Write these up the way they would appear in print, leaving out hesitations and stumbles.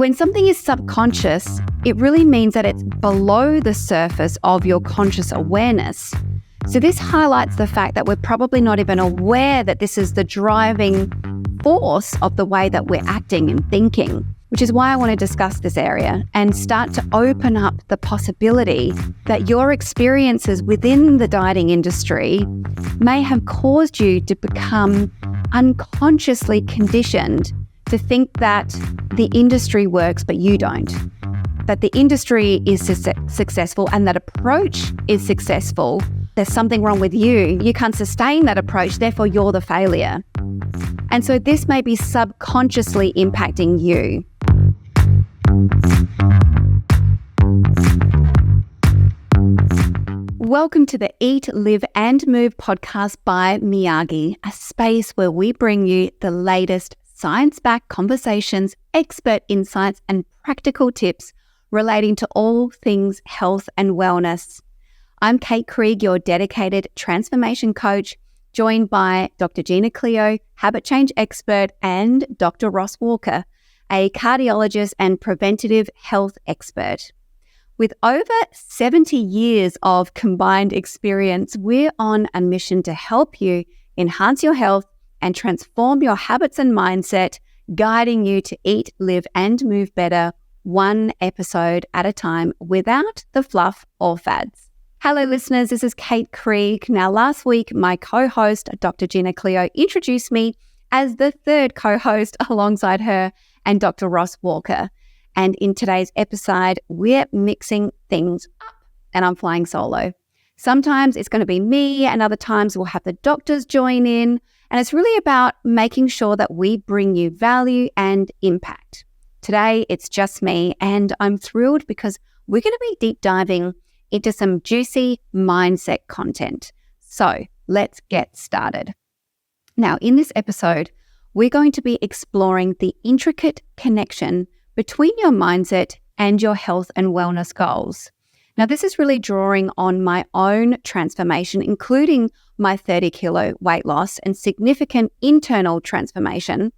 When something is subconscious, it really means that it's below the surface of your conscious awareness. So this highlights the fact that we're probably not even aware that this is the driving force of the way that we're acting and thinking, which is why I want to discuss this area and start to open up the possibility that your experiences within the dieting industry may have caused you to become unconsciously conditioned to think that the industry works, but you don't. That the industry is successful and that approach is successful. There's something wrong with you. You can't sustain that approach, therefore you're the failure. And so this may be subconsciously impacting you. Welcome to the Eat, Live and Move podcast by Miyagi, a space where we bring you the latest science-backed conversations, expert insights and practical tips relating to all things health and wellness. I'm Kate Krieg, your dedicated transformation coach, joined by Dr. Gina Cleo, habit change expert, and Dr. Ross Walker, a cardiologist and preventative health expert. With over 70 years of combined experience, we're on a mission to help you enhance your health and transform your habits and mindset, guiding you to eat, live, and move better, one episode at a time without the fluff or fads. Hello, listeners. This is Kate Krieg. Now, last week, my co-host, Dr. Gina Cleo, introduced me as the third co-host alongside her and Dr. Ross Walker. And in today's episode, we're mixing things up and I'm flying solo. Sometimes it's going to be me and other times we'll have the doctors join in. And it's really about making sure that we bring you value and impact. Today, it's just me and I'm thrilled because we're going to be deep diving into some juicy mindset content. So let's get started. Now, in this episode, we're going to be exploring the intricate connection between your mindset and your health and wellness goals. Now, this is really drawing on my own transformation, including my 30-kilo weight loss and significant internal transformation,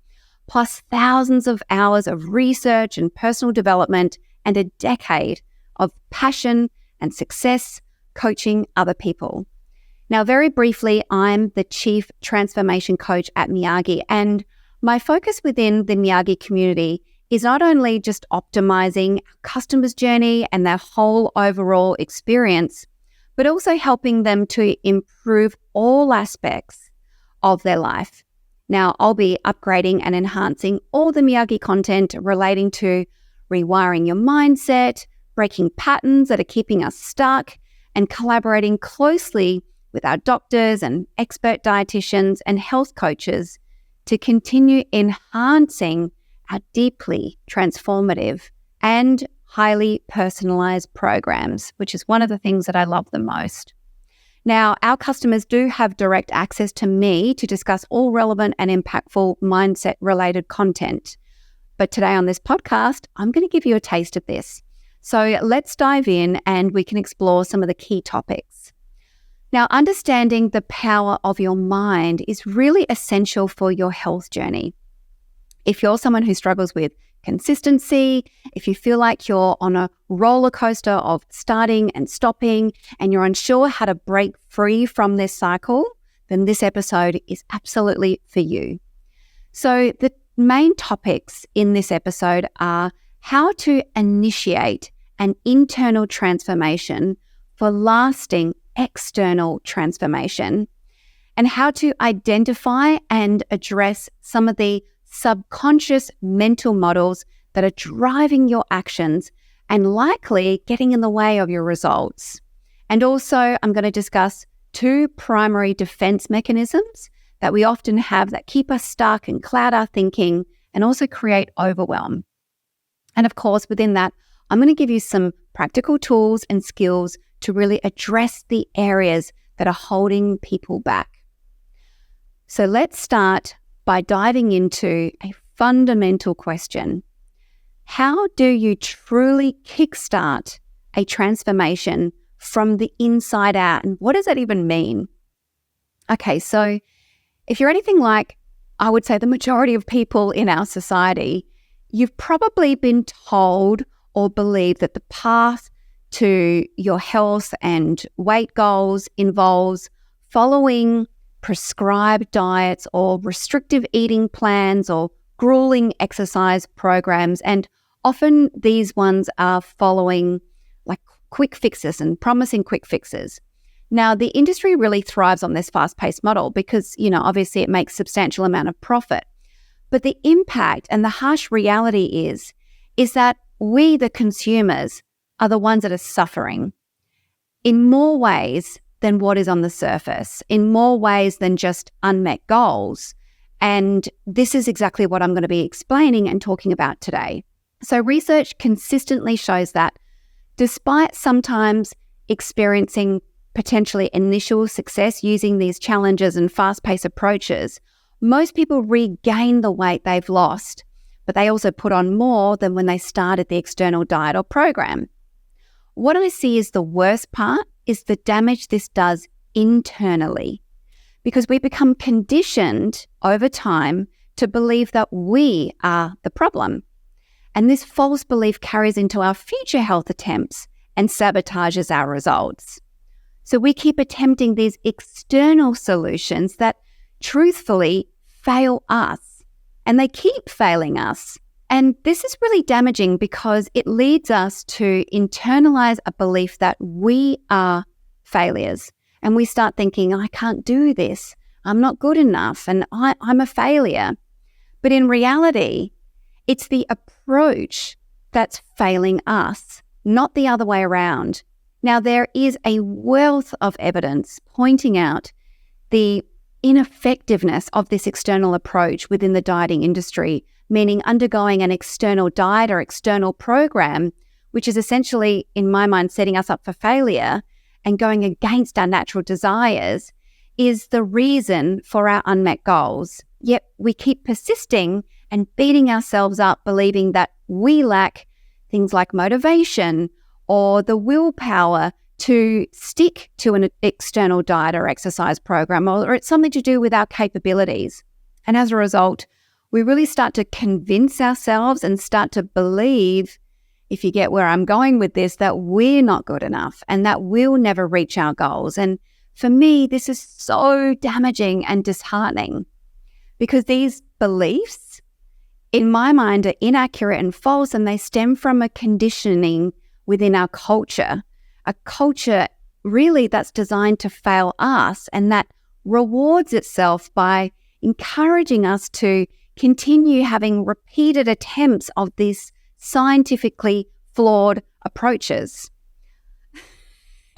plus thousands of hours of research and personal development and a decade of passion and success coaching other people. Now, very briefly, I'm the Chief Transformation Coach at Miyagi, and my focus within the Miyagi community is not only just optimizing our customers' journey and their whole overall experience, but also helping them to improve all aspects of their life. Now, I'll be upgrading and enhancing all the Miyagi content relating to rewiring your mindset, breaking patterns that are keeping us stuck, and collaborating closely with our doctors and expert dietitians and health coaches to continue enhancing our deeply transformative and highly personalized programs, which is one of the things that I love the most. Now, our customers do have direct access to me to discuss all relevant and impactful mindset-related content. But today on this podcast, I'm going to give you a taste of this. So let's dive in and we can explore some of the key topics. Now, understanding the power of your mind is really essential for your health journey. If you're someone who struggles with consistency, if you feel like you're on a roller coaster of starting and stopping and you're unsure how to break free from this cycle, then this episode is absolutely for you. So the main topics in this episode are how to initiate an internal transformation for lasting external transformation, and how to identify and address some of the subconscious mental models that are driving your actions and likely getting in the way of your results. And also, I'm going to discuss two primary defense mechanisms that we often have that keep us stuck and cloud our thinking and also create overwhelm. And of course, within that, I'm going to give you some practical tools and skills to really address the areas that are holding people back. So let's start by diving into a fundamental question. How do you truly kickstart a transformation from the inside out? And what does that even mean? Okay, so if you're anything like, I would say, the majority of people in our society, You've probably been told or believed that the path to your health and weight goals involves following prescribed diets or restrictive eating plans or grueling exercise programs. And often these ones are following like quick fixes and promising quick fixes. Now, the industry really thrives on this fast-paced model because, obviously it makes substantial amount of profit. But the impact and the harsh reality is that we, the consumers, are the ones that are suffering in more ways than what is on the surface, in more ways than just unmet goals. And this is exactly what I'm going to be explaining and talking about today. So research consistently shows that despite sometimes experiencing potentially initial success using these challenges and fast-paced approaches, most people regain the weight they've lost, but they also put on more than when they started the external diet or program. What I see is the worst part is the damage this does internally, because we become conditioned over time to believe that we are the problem. And this false belief carries into our future health attempts and sabotages our results. So we keep attempting these external solutions that truthfully fail us, and they keep failing us. And this is really damaging because it leads us to internalize a belief that we are failures. And we start thinking, I can't do this, I'm not good enough, and I'm a failure. But in reality, it's the approach that's failing us, not the other way around. Now, there is a wealth of evidence pointing out the ineffectiveness of this external approach within the dieting industry, meaning undergoing an external diet or external program, which is essentially, in my mind, setting us up for failure and going against our natural desires, is the reason for our unmet goals. Yet we keep persisting and beating ourselves up, believing that we lack things like motivation or the willpower to stick to an external diet or exercise program, or it's something to do with our capabilities. And as a result, we really start to convince ourselves and start to believe, if you get where I'm going with this, that we're not good enough and that we'll never reach our goals. And for me, this is so damaging and disheartening because these beliefs, in my mind, are inaccurate and false, and they stem from a conditioning within our culture, a culture really that's designed to fail us and that rewards itself by encouraging us to continue having repeated attempts of these scientifically flawed approaches.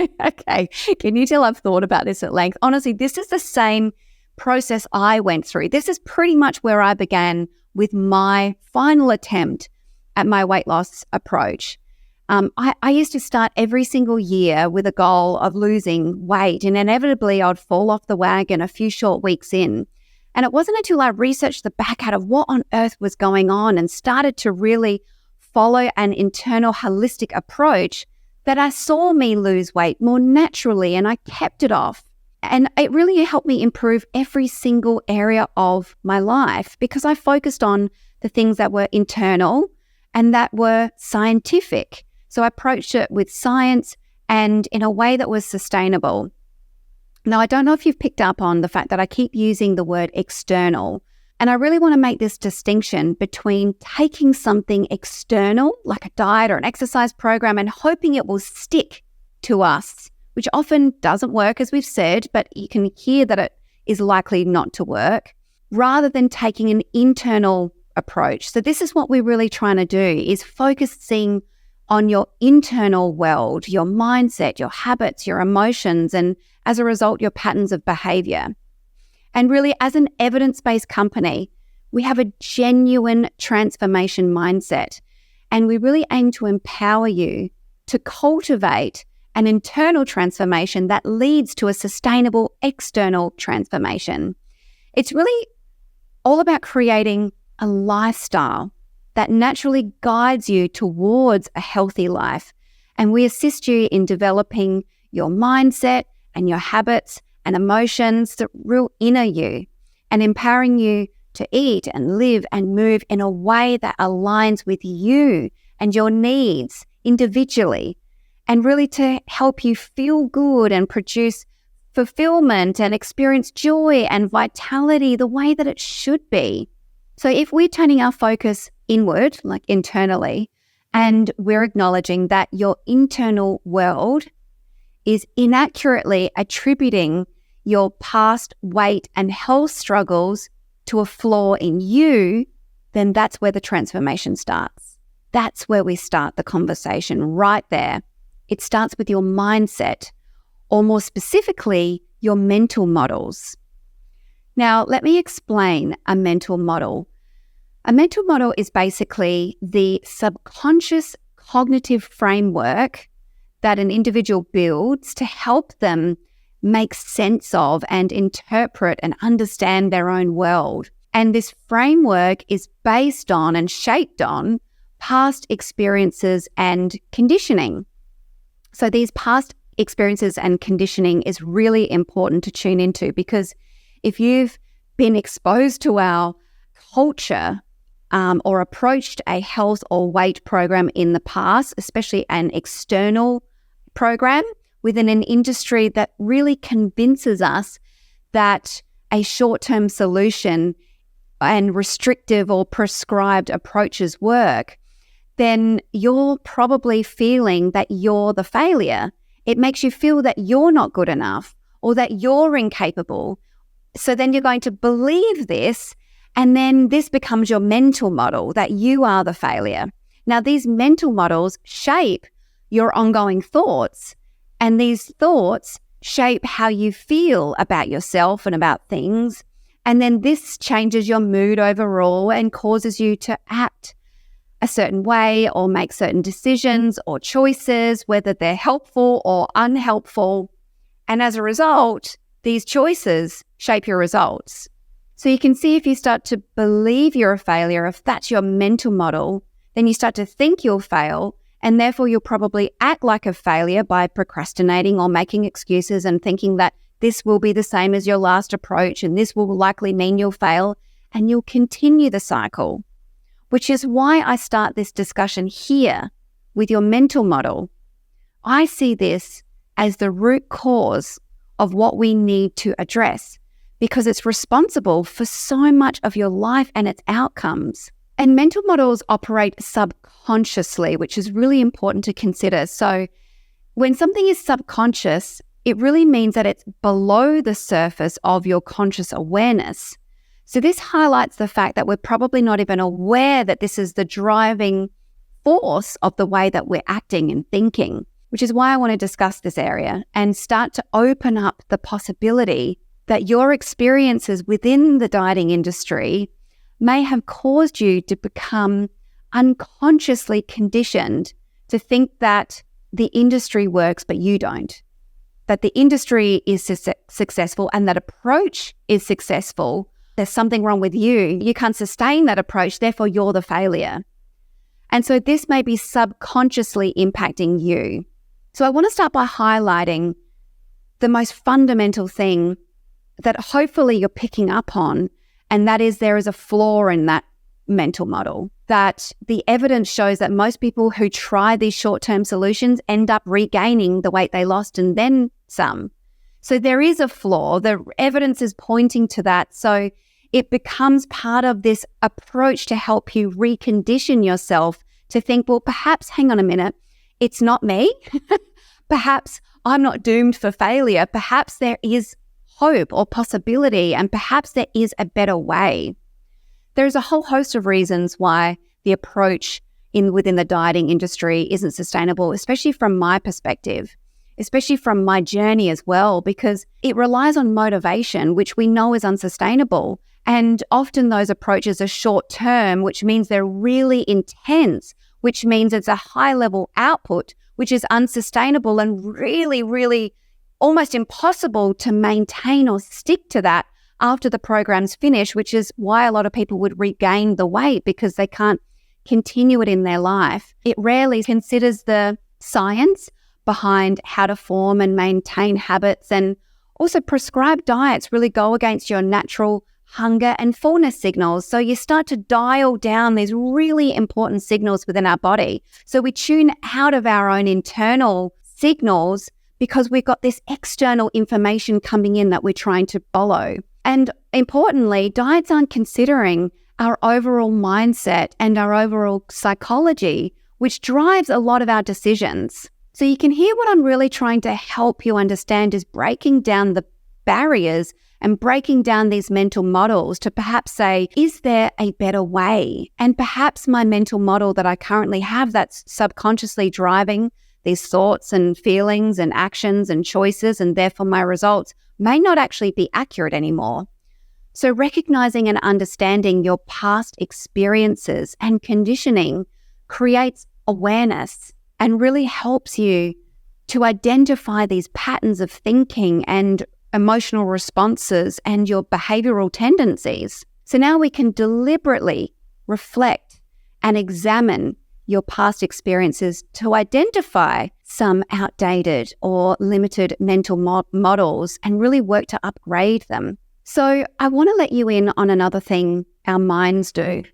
Okay, can you tell I've thought about this at length? Honestly, this is the same process I went through. This is pretty much where I began with my final attempt at my weight loss approach. I used to start every single year with a goal of losing weight, and inevitably I'd fall off the wagon a few short weeks in. And it wasn't until I researched the back out of what on earth was going on and started to really follow an internal holistic approach that I saw me lose weight more naturally, and I kept it off. And it really helped me improve every single area of my life because I focused on the things that were internal and that were scientific. So I approached it with science and in a way that was sustainable. Now, I don't know if you've picked up on the fact that I keep using the word external, and I really want to make this distinction between taking something external, like a diet or an exercise program, and hoping it will stick to us, which often doesn't work, as we've said, but you can hear that it is likely not to work, rather than taking an internal approach. So this is what we're really trying to do, is focusing on your internal world, your mindset, your habits, your emotions, and as a result, your patterns of behavior. And really, as an evidence-based company, we have a genuine transformation mindset, and we really aim to empower you to cultivate an internal transformation that leads to a sustainable external transformation. It's really all about creating a lifestyle that naturally guides you towards a healthy life. And we assist you in developing your mindset and your habits and emotions, the real inner you, and empowering you to eat and live and move in a way that aligns with you and your needs individually, and really to help you feel good and produce fulfillment and experience joy and vitality the way that it should be. So if we're turning our focus inward, like internally, and we're acknowledging that your internal world is inaccurately attributing your past weight and health struggles to a flaw in you, then that's where the transformation starts. That's where we start the conversation right there. It starts with your mindset, or more specifically, your mental models. Now, let me explain a mental model. A mental model is basically the subconscious cognitive framework that an individual builds to help them make sense of and interpret and understand their own world. And this framework is based on and shaped on past experiences and conditioning. So these past experiences and conditioning is really important to tune into, because if you've been exposed to our culture or approached a health or weight program in the past, especially an external program within an industry that really convinces us that a short-term solution and restrictive or prescribed approaches work, then you're probably feeling that you're the failure. It makes you feel that you're not good enough or that you're incapable. So then you're going to believe this, and then this becomes your mental model that you are the failure. Now, these mental models shape your ongoing thoughts, and these thoughts shape how you feel about yourself and about things. And then this changes your mood overall and causes you to act a certain way or make certain decisions or choices, whether they're helpful or unhelpful. And as a result, these choices shape your results. So you can see, if you start to believe you're a failure, if that's your mental model, then you start to think you'll fail, and therefore you'll probably act like a failure by procrastinating or making excuses and thinking that this will be the same as your last approach and this will likely mean you'll fail, and you'll continue the cycle. Which is why I start this discussion here with your mental model. I see this as the root cause of what we need to address, because it's responsible for so much of your life and its outcomes. And mental models operate subconsciously, which is really important to consider. So when something is subconscious, it really means that it's below the surface of your conscious awareness. So this highlights the fact that we're probably not even aware that this is the driving force of the way that we're acting and thinking, which is why I want to discuss this area and start to open up the possibility that your experiences within the dieting industry may have caused you to become unconsciously conditioned to think that the industry works but you don't, that the industry is successful and that approach is successful. There's something wrong with you. You can't sustain that approach, therefore you're the failure. And so this may be subconsciously impacting you. So I want to start by highlighting the most fundamental thing that hopefully you're picking up on, and that is there is a flaw in that mental model, that the evidence shows that most people who try these short-term solutions end up regaining the weight they lost and then some. So there is a flaw. The evidence is pointing to that. So it becomes part of this approach to help you recondition yourself to think, well, perhaps, hang on a minute, it's not me. Perhaps I'm not doomed for failure. Perhaps there is hope or possibility, and perhaps there is a better way. There's a whole host of reasons why the approach within the dieting industry isn't sustainable, especially from my perspective, especially from my journey as well, because it relies on motivation, which we know is unsustainable. And often those approaches are short term, which means they're really intense, which means it's a high level output, which is unsustainable and really, really almost impossible to maintain or stick to that after the program's finished, which is why a lot of people would regain the weight, because they can't continue it in their life. It rarely considers the science behind how to form and maintain habits, and also prescribed diets really go against your natural hunger and fullness signals. So you start to dial down these really important signals within our body. So we tune out of our own internal signals because we've got this external information coming in that we're trying to follow. And importantly, diets aren't considering our overall mindset and our overall psychology, which drives a lot of our decisions. So you can hear what I'm really trying to help you understand is breaking down the barriers and breaking down these mental models to perhaps say, is there a better way? And perhaps my mental model that I currently have that's subconsciously driving these thoughts and feelings and actions and choices, and therefore my results may not actually be accurate anymore. So recognizing and understanding your past experiences and conditioning creates awareness and really helps you to identify these patterns of thinking and emotional responses and your behavioral tendencies. So now we can deliberately reflect and examine your past experiences to identify some outdated or limited mental models and really work to upgrade them. So I want to let you in on another thing our minds do.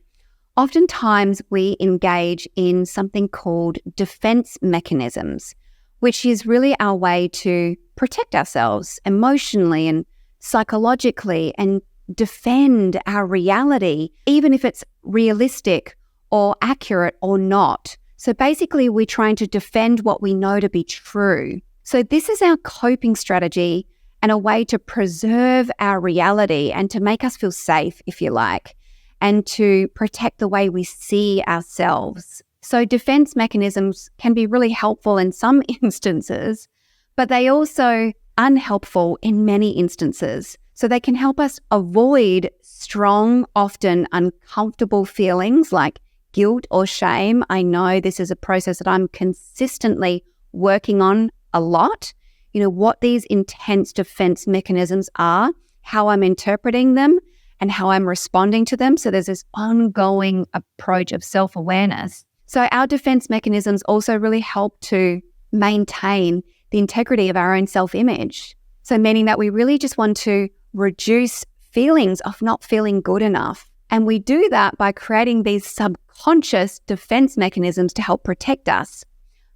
Oftentimes we engage in something called defense mechanisms, which is really our way to protect ourselves emotionally and psychologically and defend our reality, even if it's realistic or accurate or not. So basically, we're trying to defend what we know to be true. So this is our coping strategy and a way to preserve our reality and to make us feel safe, if you like, and to protect the way we see ourselves. So defense mechanisms can be really helpful in some instances, but they also unhelpful in many instances. So they can help us avoid strong, often uncomfortable feelings like guilt or shame. I know this is a process that I'm consistently working on a lot. You know, what these intense defense mechanisms are, how I'm interpreting them, and how I'm responding to them. So there's this ongoing approach of self-awareness. So our defense mechanisms also really help to maintain the integrity of our own self-image. So meaning that we really just want to reduce feelings of not feeling good enough. And we do that by creating these subconscious defense mechanisms to help protect us.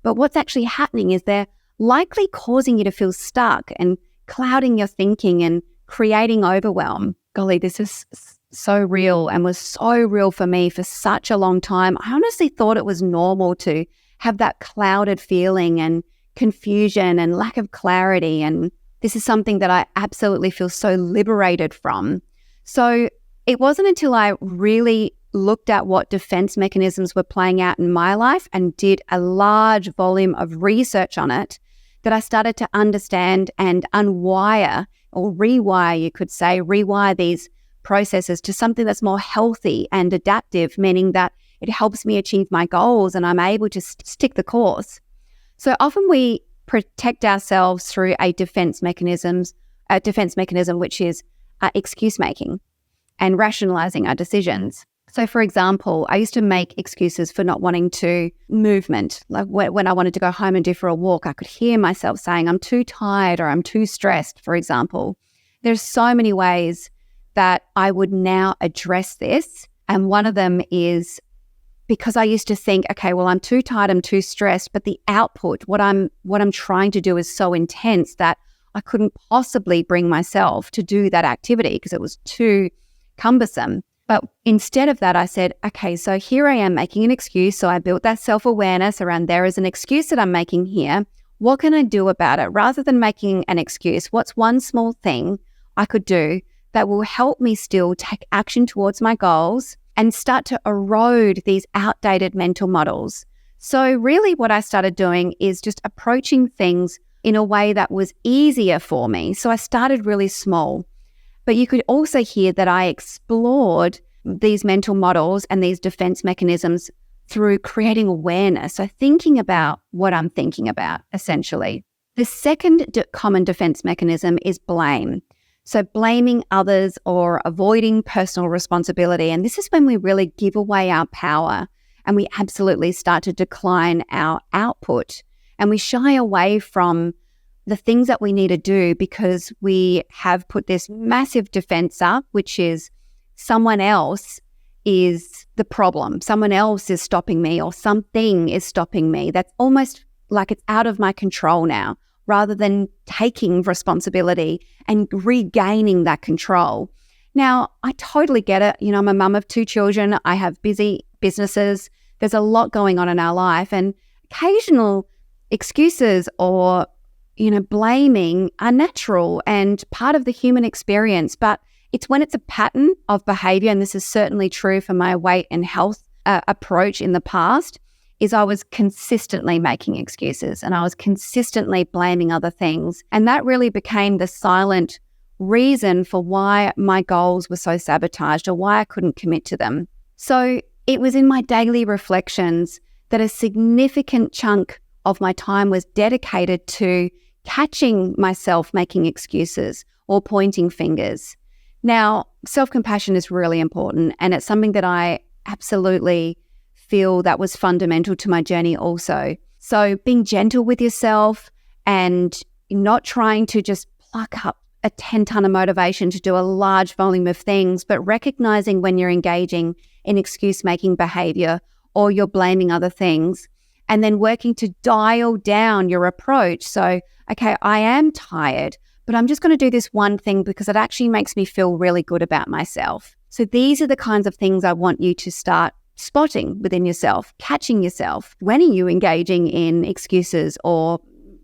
But what's actually happening is they're likely causing you to feel stuck and clouding your thinking and creating overwhelm. Golly, this is so real and was so real for me for such a long time. I honestly thought it was normal to have that clouded feeling and confusion and lack of clarity. And this is something that I absolutely feel so liberated from. So it wasn't until I really looked at what defense mechanisms were playing out in my life and did a large volume of research on it that I started to understand and unwire or rewire, you could say, rewire these processes to something that's more healthy and adaptive, meaning that it helps me achieve my goals and I'm able to stick the course. So often we protect ourselves through a defense mechanism, which is excuse making and rationalizing our decisions. So for example, I used to make excuses for not wanting to movement. Like when I wanted to go home and do for a walk, I could hear myself saying, I'm too tired or I'm too stressed, for example. There's so many ways that I would now address this. And one of them is because I used to think, okay, well, I'm too tired, I'm too stressed, but the output, what I'm trying to do is so intense that I couldn't possibly bring myself to do that activity because it was too cumbersome. But instead of that, I said, okay, so here I am making an excuse. So I built that self-awareness around there is an excuse that I'm making here. What can I do about it? Rather than making an excuse, what's one small thing I could do that will help me still take action towards my goals and start to erode these outdated mental models? So really what I started doing is just approaching things in a way that was easier for me. So I started really small. But you could also hear that I explored these mental models and these defense mechanisms through creating awareness. So thinking about what I'm thinking about, essentially. The second common defense mechanism is blame. So blaming others or avoiding personal responsibility. And this is when we really give away our power and we absolutely start to decline our output. And we shy away from the things that we need to do because we have put this massive defense up, which is someone else is the problem. Someone else is stopping me, or something is stopping me. That's almost like it's out of my control now, rather than taking responsibility and regaining that control. Now, I totally get it. I'm a mum of 2 children. I have busy businesses. There's a lot going on in our life, and occasional excuses or, blaming are natural and part of the human experience. But it's when it's a pattern of behavior, and this is certainly true for my weight and health approach in the past, is I was consistently making excuses and I was consistently blaming other things. And that really became the silent reason for why my goals were so sabotaged or why I couldn't commit to them. So it was in my daily reflections that a significant chunk of my time was dedicated to catching myself making excuses or pointing fingers. Now, self-compassion is really important, and it's something that I absolutely feel that was fundamental to my journey also. So being gentle with yourself and not trying to just pluck up a 10-ton of motivation to do a large volume of things, but recognizing when you're engaging in excuse-making behavior or you're blaming other things, and then working to dial down your approach. So, okay, I am tired, but I'm just going to do this one thing because it actually makes me feel really good about myself. So these are the kinds of things I want you to start spotting within yourself, catching yourself. When are you engaging in excuses or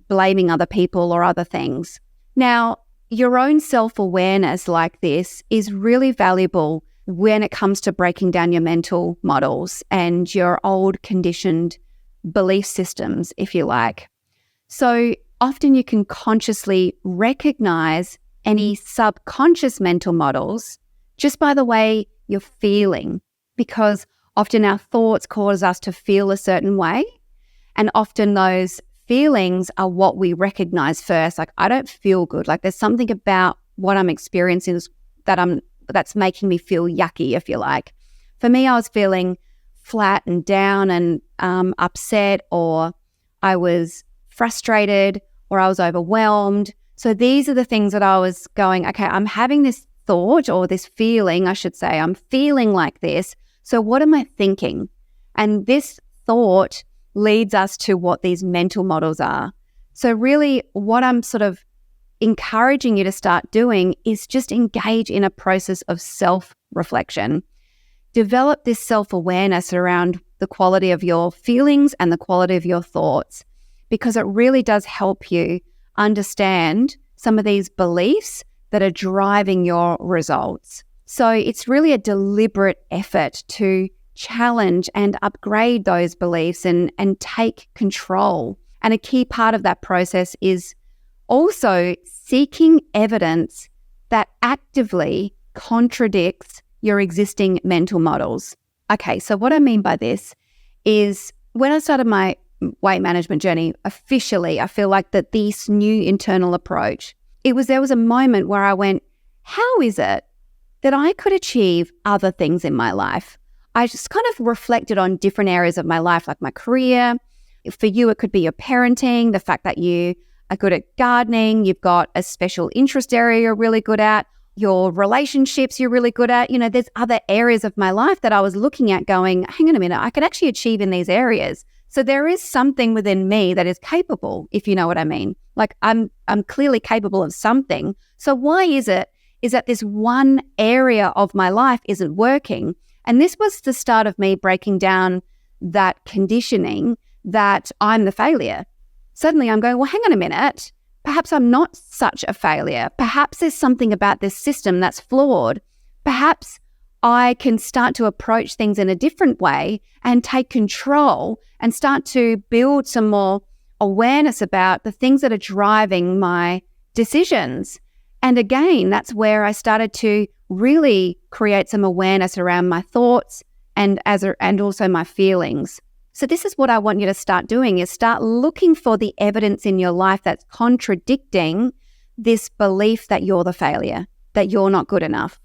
blaming other people or other things? Now, your own self-awareness like this is really valuable when it comes to breaking down your mental models and your old conditioned belief systems, if you like. So often you can consciously recognize any subconscious mental models just by the way you're feeling, because often our thoughts cause us to feel a certain way, and often those feelings are what we recognize first. Like, I don't feel good. Like, there's something about what I'm experiencing that's making me feel yucky, if you like. For me, I was feeling flat and down and upset, or I was frustrated, or I was overwhelmed. So these are the things that I was going, okay, I'm having this thought or this feeling, I should say, I'm feeling like this. So what am I thinking? And this thought leads us to what these mental models are. So really what I'm sort of encouraging you to start doing is just engage in a process of self-reflection. Develop this self-awareness around the quality of your feelings and the quality of your thoughts, because it really does help you understand some of these beliefs that are driving your results. So it's really a deliberate effort to challenge and upgrade those beliefs and take control. And a key part of that process is also seeking evidence that actively contradicts your existing mental models. Okay, so what I mean by this is when I started my weight management journey officially, I feel like that this new internal approach, there was a moment where I went, how is it that I could achieve other things in my life? I just kind of reflected on different areas of my life, like my career. For you, it could be your parenting, the fact that you are good at gardening, you've got a special interest area you're really good at, your relationships you're really good at. There's other areas of my life that I was looking at going, hang on a minute, I could actually achieve in these areas. So there is something within me that is capable, if you know what I mean. Like I'm clearly capable of something. So why is that this one area of my life isn't working? And this was the start of me breaking down that conditioning that I'm the failure. Suddenly I'm going, well, hang on a minute. Perhaps I'm not such a failure. Perhaps there's something about this system that's flawed. Perhaps I can start to approach things in a different way and take control and start to build some more awareness about the things that are driving my decisions. And again, that's where I started to really create some awareness around my thoughts and also my feelings. So this is what I want you to start doing, is start looking for the evidence in your life that's contradicting this belief that you're the failure, that you're not good enough.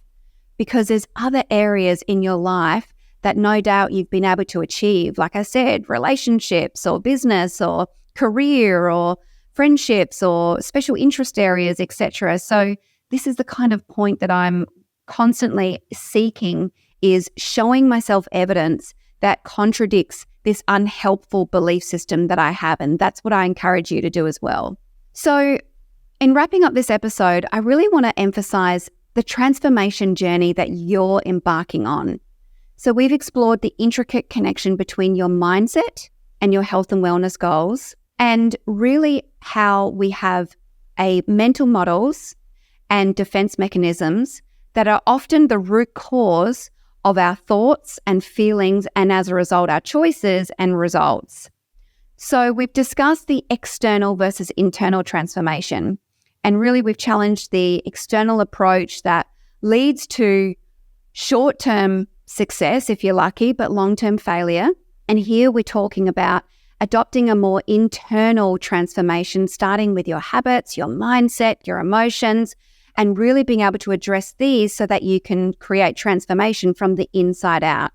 Because there's other areas in your life that no doubt you've been able to achieve. Like I said, relationships or business or career or friendships or special interest areas, etc. So this is the kind of point that I'm constantly seeking is showing myself evidence that contradicts this unhelpful belief system that I have. And that's what I encourage you to do as well. So in wrapping up this episode, I really want to emphasize the transformation journey that you're embarking on. So we've explored the intricate connection between your mindset and your health and wellness goals, and really how we have mental models and defense mechanisms that are often the root cause of our thoughts and feelings, and as a result, our choices and results. So we've discussed the external versus internal transformation, and really we've challenged the external approach that leads to short-term success, if you're lucky, but long-term failure. And here we're talking about adopting a more internal transformation, starting with your habits, your mindset, your emotions, and really being able to address these so that you can create transformation from the inside out.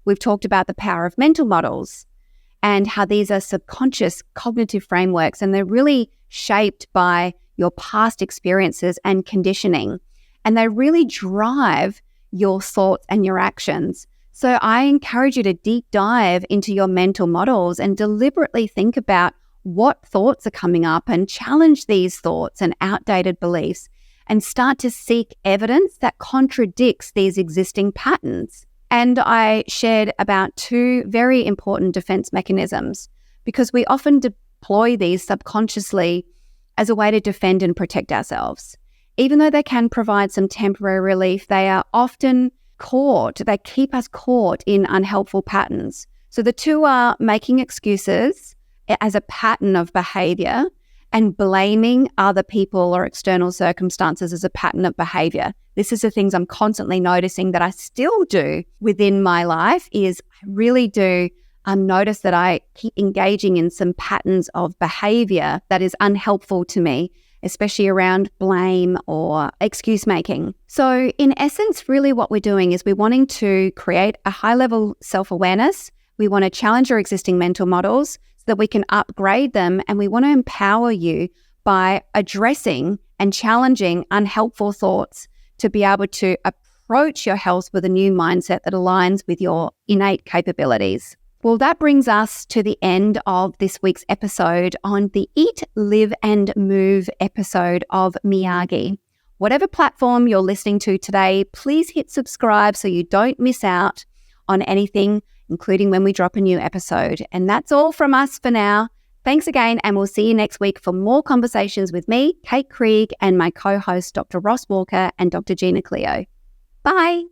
We've talked about the power of mental models and how these are subconscious cognitive frameworks, and they're really shaped by your past experiences and conditioning, and they really drive your thoughts and your actions. So I encourage you to deep dive into your mental models and deliberately think about what thoughts are coming up and challenge these thoughts and outdated beliefs and start to seek evidence that contradicts these existing patterns. And I shared about 2 very important defense mechanisms, because we often deploy these subconsciously as a way to defend and protect ourselves. Even though they can provide some temporary relief, they are often they keep us caught in unhelpful patterns. So the 2 are making excuses as a pattern of behavior and blaming other people or external circumstances as a pattern of behavior. This is the things I'm constantly noticing that I still do within my life. Is I really do notice that I keep engaging in some patterns of behavior that is unhelpful to me, especially around blame or excuse making. So in essence, really what we're doing is we're wanting to create a high-level self-awareness. We want to challenge your existing mental models so that we can upgrade them, and we want to empower you by addressing and challenging unhelpful thoughts to be able to approach your health with a new mindset that aligns with your innate capabilities. Well, that brings us to the end of this week's episode on the Eat, Live and Move episode of Miyagi. Whatever platform you're listening to today, please hit subscribe so you don't miss out on anything, including when we drop a new episode. And that's all from us for now. Thanks again, and we'll see you next week for more conversations with me, Kate Krieg, and my co-hosts, Dr. Ross Walker and Dr. Gina Cleo. Bye.